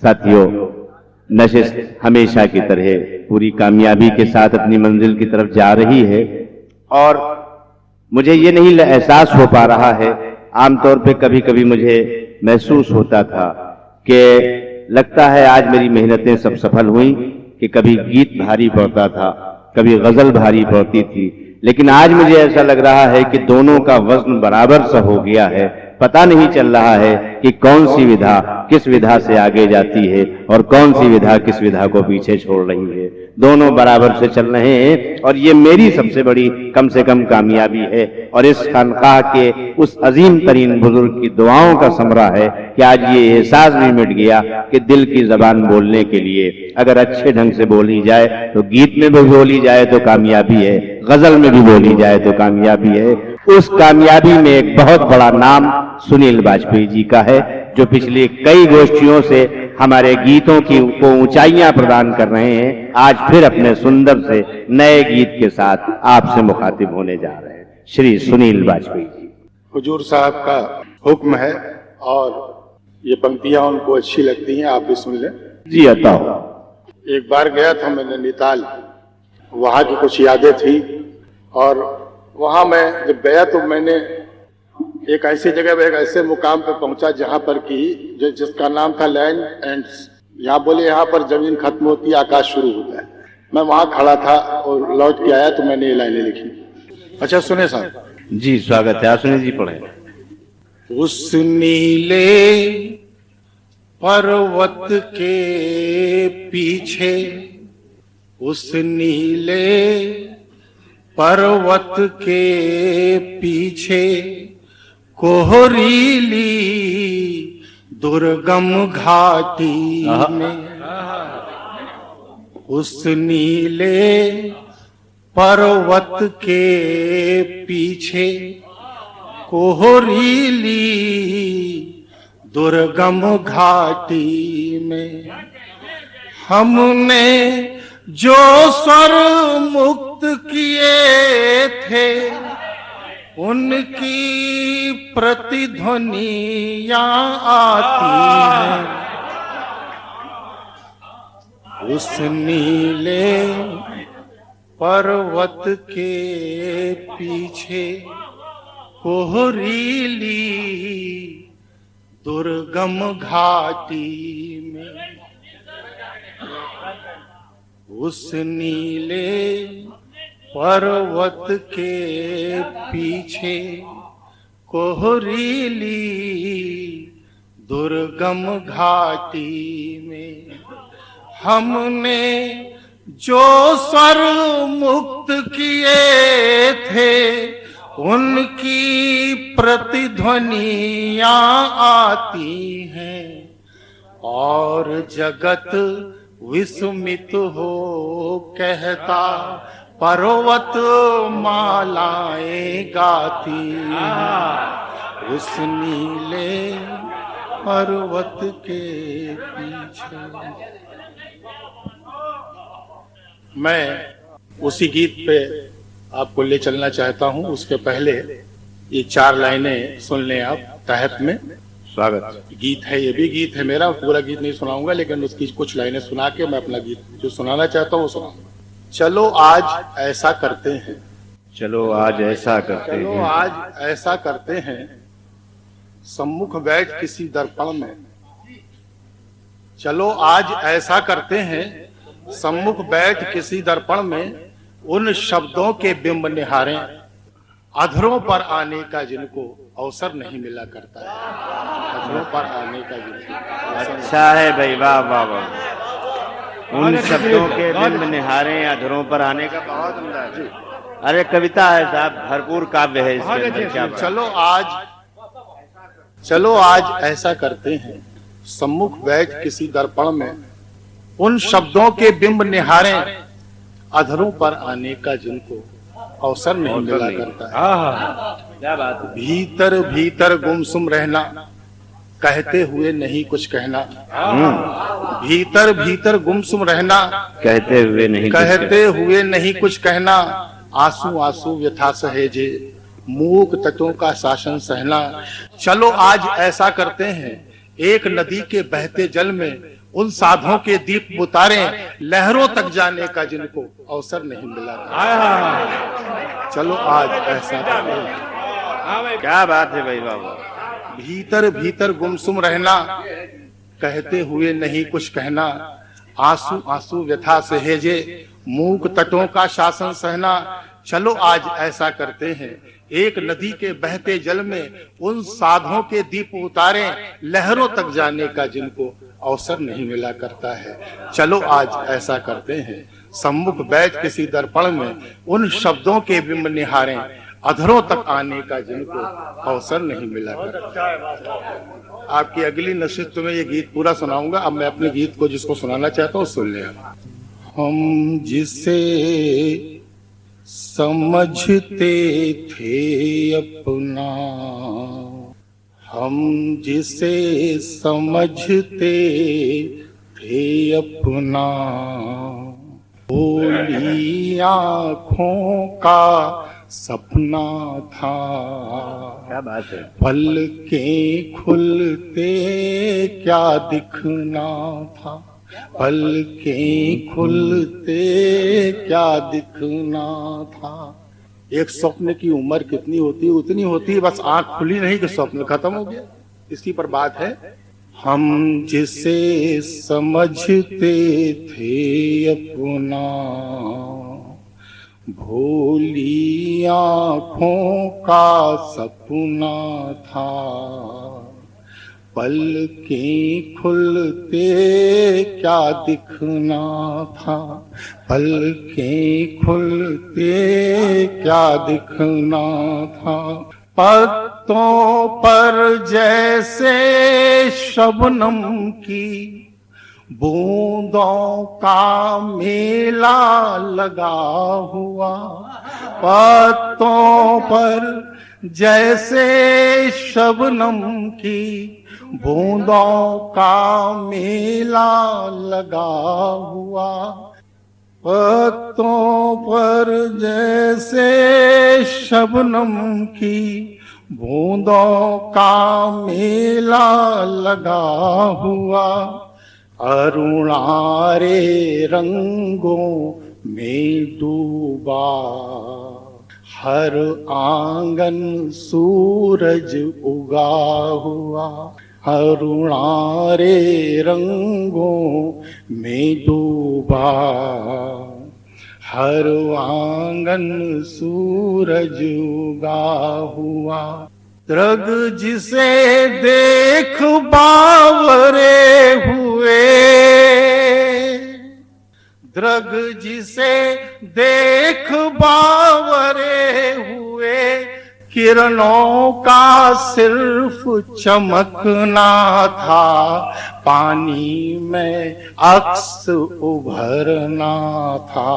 साथियों, नशिस्त हमेशा की तरह पूरी कामयाबी के साथ अपनी मंजिल की तरफ जा रही है और मुझे ये नहीं एहसास हो पा रहा है। आमतौर पे कभी कभी मुझे महसूस होता था कि लगता है आज मेरी मेहनतें सब सफल हुई, कि कभी गीत भारी पड़ता था, कभी गजल भारी पड़ती थी, लेकिन आज मुझे ऐसा लग रहा है कि दोनों का वजन बराबर सा हो गया है। पता नहीं चल रहा है कि कौन सी विधा किस विधा से आगे जाती है और कौन सी विधा किस विधा को पीछे छोड़ रही है। दोनों बराबर से चल रहे हैं और ये मेरी सबसे बड़ी कम से कम कामयाबी है और इस खानकाह के उस अजीम तरीन बुजुर्ग की दुआओं का समरा है कि आज ये एहसास भी मिट गया कि दिल की जबान बोलने के लिए अगर अच्छे ढंग से बोली जाए तो गीत में भी बोली जाए तो कामयाबी है, गजल में भी बोली जाए तो कामयाबी है। उस कामयाबी में एक बहुत बड़ा नाम सुनील वाजपेयी जी का है, जो पिछली कई गोष्ठियों से हमारे गीतों की को ऊंचाइयां प्रदान कर रहे हैं। आज फिर अपने सुंदर से नए गीत के साथ आपसे मुखातिब होने जा रहे हैं श्री सुनील वाजपेयी जी। हुजूर साहब का हुक्म है और ये पंक्तियां उनको अच्छी लगती हैं, आप भी सुन लें। जी अता हो। एक बार गया था मैं नैनीताल, वहां की कुछ यादें थी और वहां मैं जब गया तो मैंने एक ऐसी जगह पे एक ऐसे मुकाम पे पहुंचा जहां पर कि जिसका नाम था लैंड एंड, यहाँ बोले यहाँ पर जमीन खत्म होती है, आकाश शुरू होता है। मैं वहां खड़ा था और लौट के आया तो मैंने ये लाइनें लिखी। अच्छा सुने साहब जी, स्वागत है। सुनील जी पढ़े। उस नीले पर्वत के पीछे, उस नीले पर्वत के पीछे कोहरीली दुर्गम घाटी में, उस नीले पर्वत के पीछे कोहरीली दुर्गम घाटी में हमने जो स्वर मुक्त किए थे उनकी प्रतिध्वनियां आती हैं। उस नीले पर्वत के पीछे कोहरीली दुर्गम घाटी में, उस नीले पर्वत के पीछे कोहरीली दुर्गम घाटी में हमने जो स्वर मुक्त किए थे उनकी प्रतिध्वनियां आती हैं और जगत विस्मित हो कहता पर्वत मालाएं गाती हैं। उस नीले पर्वत के पीछे। मैं उसी गीत पे आपको ले चलना चाहता हूं। उसके पहले ये 4 लाइनें सुन लें आप तहत में। स्वागत। गीत है, ये भी गीत है मेरा, पूरा गीत नहीं सुनाऊंगा लेकिन उसकी कुछ लाइनें सुना के मैं अपना गीत जो सुनाना चाहता हूँ वो सुनाऊंगा। चलो आज ऐसा करते हैं, चलो आज ऐसा करते हैं, चलो आज ऐसा करते हैं, सम्मुख बैठ किसी दर्पण में। चलो आज ऐसा करते हैं, सम्मुख बैठ किसी दर्पण में, उन शब्दों के बिंब निहारें, अधरों पर आने का जिनको अवसर नहीं मिला करता है। अधरों पर आने का जिनको। अच्छा है भाई, वाह वाह वाह। उन शब्दों के बिंब निहारें, अधरों पर आने का बहुत अंदाज है। अरे कविता है साहब, भरपूर काव्य है इसके अंदर। क्या बात। चलो आज ऐसा करते हैं, सम्मुख बैठ किसी दर्पण में, उन शब्दों के बिंब निहारें, अधरों पर आने का जिनको अवसर नहीं मिला करता है। क्या बात। भीतर भीतर गुमसुम रहना, कहते हुए नहीं कुछ कहना। भीतर भीतर गुमसुम रहना, कहते हुए नहीं कुछ कहना। आंसू आंसू व्यथा सहेजे, मूक तटों का शासन सहना। चलो आज ऐसा करते हैं एक नदी के बहते जल में उन साधुओं के दीप बुतारें लहरों तक जाने का जिनको अवसर नहीं मिला। चलो आज ऐसा करते हैं। क्या बात है भाई बाबा। भीतर भीतर गुमसुम रहना, कहते हुए नहीं कुछ कहना, आंसू आंसू व्यथा सहेजे, मूक तटों का शासन सहना। चलो आज ऐसा करते हैं, एक नदी के बहते जल में उन साधुओं के दीप उतारें लहरों तक जाने का जिनको अवसर नहीं मिला करता है। चलो आज ऐसा करते हैं, सम्मुख बैठ किसी दर्पण में उन शब्दों के बिंब निहारें अधरों तक आने का जिनको अवसर नहीं मिला करता। आपकी अगली नशिस्त में ये गीत पूरा सुनाऊंगा। अब मैं अपने गीत को जिसको सुनाना चाहता हूँ सुन ले। हम जिसे समझते थे अपना, हम जिसे समझते थे अपना, भोली आँखों का सपना था। क्या बात है। पलकें खुलते क्या दिखना था, पलकें खुलते क्या दिखना था। एक स्वप्न की उम्र कितनी होती है उतनी होती है, बस आंख खुली नहीं कि स्वप्न खत्म हो गया। इसी पर बात है। हम जिसे समझते थे अपना, भोली आँखों का सपना था, पलकें खुलते क्या दिखना था, पलकें खुलते क्या दिखना था। पत्तों पर जैसे शबनम की बूंदों का मेला लगा हुआ, पत्तों पर जैसे शबनम की बूंदों का मेला लगा हुआ, पत्तों पर जैसे शबनम की बूंदों का मेला लगा हुआ, अरुणारे रंगों में डूबा, हर आंगन सूरज उगा हुआ, अरुणारे रंगों में डूबा, हर आंगन सूरज उगा हुआ। दृग जिसे देख बावरे हुए, दृग जिसे देख बावरे हुए, किरणों का सिर्फ चमकना था, पानी में अक्स उभरना था,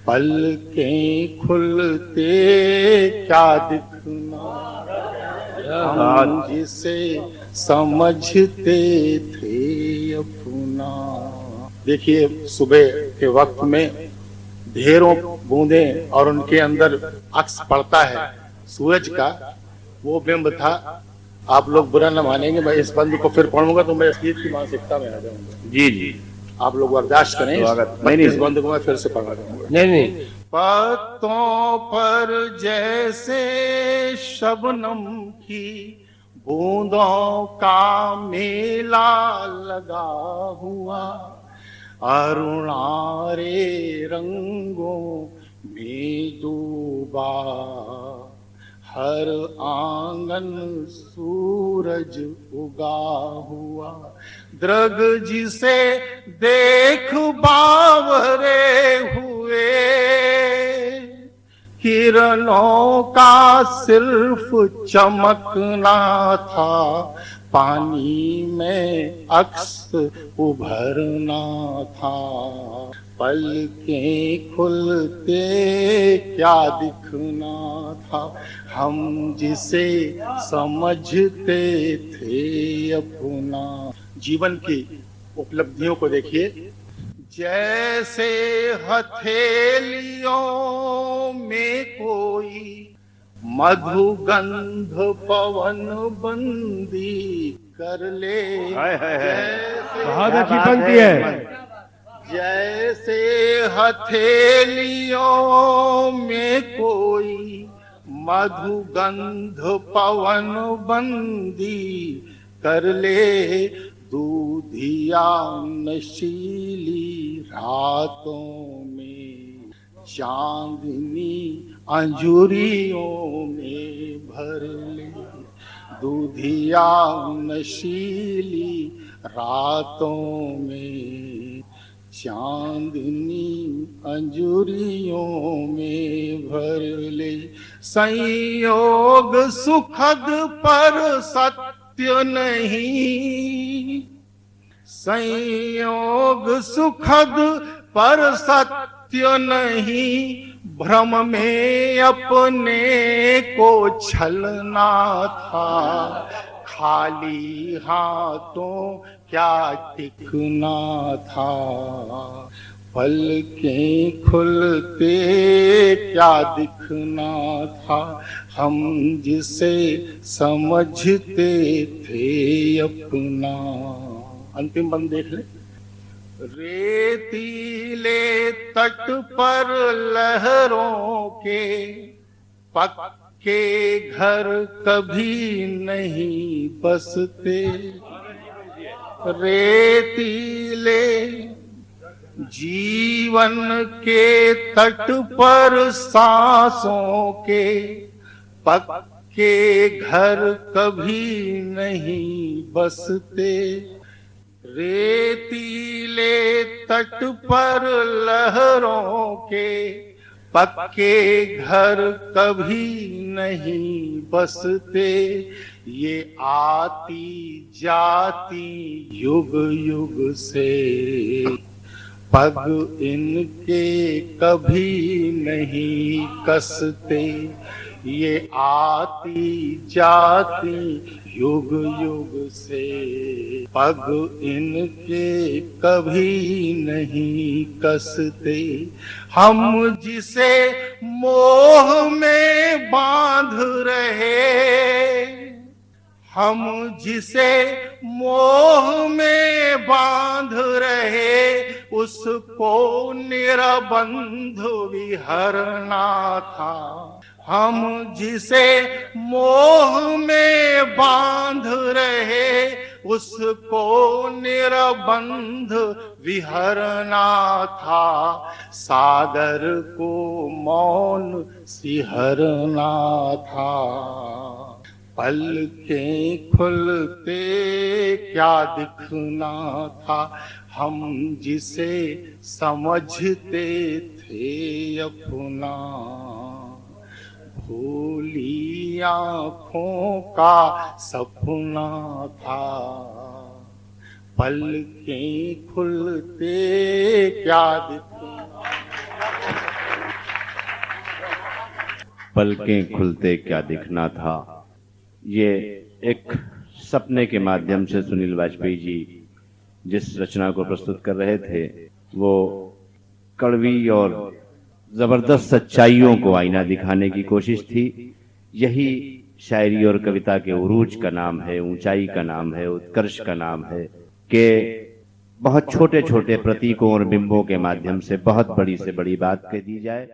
पलकें खुलते क्या दिखना, हम जिसे समझते थे अपना। देखिए, सुबह के वक्त में ढेरों बूंदें और उनके अंदर अक्स पड़ता है सूरज का, वो बिंब था। आप लोग बुरा न मानेंगे, मैं इस बंद को फिर पढ़ूंगा तो मैं इस गीत की मानसिकता में आ जाऊंगा। जी जी, आप लोग बर्दाश्त करें। इस बंद को मैं फिर से पढ़ा दूंगा। नहीं। पत्तों पर जैसे शबनम की बूंदों का मेला लगा हुआ, अरुणारे रंगों में डूबा, हर आंगन सूरज उगा हुआ, दृग जिसे देख बावरे हुए, किरणों का सिर्फ चमकना था, पानी में अक्स उभरना था, पलकें खुलते क्या दिखना था, हम जिसे समझते थे अपना। जीवन की उपलब्धियों को देखिए। जैसे हथेलियों में कोई मधुगंध पवन बंदी कर ले। हाय हाय हाय। जैसे बहुत अच्छी पंक्ति है। जैसे हथेलियों में कोई मधुगंध पवन बंदी कर ले, दूधिया नशीली रातों में चांदनी अंजुरियों में भर ले, दूधिया नशीली रातों में चांदनी अंजुरियों में भर ले। संयोग सुखद पर सत्य नहीं, संयोग सुखद पर सत्य नहीं, भ्रम में अपने को छलना था, खाली हाथों क्या टिकना था, पलकें खुलते क्या दिखना था, हम जिसे समझते थे अपना। अंतिम बंद देख ले। रेतीले तट पर लहरों के पक्के घर कभी नहीं बसते, रेतीले जीवन के तट पर सांसों के पक्के घर कभी नहीं बसते, रेतीले तट पर लहरों के पक्के घर कभी नहीं बसते, ये आती जाती युग युग से पग इनके कभी नहीं कसते, ये आती जाती युग युग से पग इनके कभी नहीं कसते, हम जिसे मोह में बांध रहे, हम जिसे मोह में बांध रहे, उसको निरबंध विहरना था, हम जिसे मोह में बांध रहे, उसको निरबंध विहरना था, सागर को मौन सिहरना था, पलकें खुलते क्या दिखना था, हम जिसे समझते थे अपना, भोली आँखों का सपना था, पलकें खुलते क्या दिखना, पलकें खुलते क्या दिखना था। ये एक सपने के माध्यम से सुनील वाजपेयी जी जिस रचना को प्रस्तुत कर रहे थे, वो कड़वी और जबरदस्त सच्चाइयों को आईना दिखाने की कोशिश थी। यही शायरी और कविता के उरूज का नाम है, ऊंचाई का नाम है, उत्कर्ष का नाम है कि बहुत छोटे छोटे प्रतीकों और बिंबों के माध्यम से बहुत बड़ी से बड़ी बात कह दी जाए।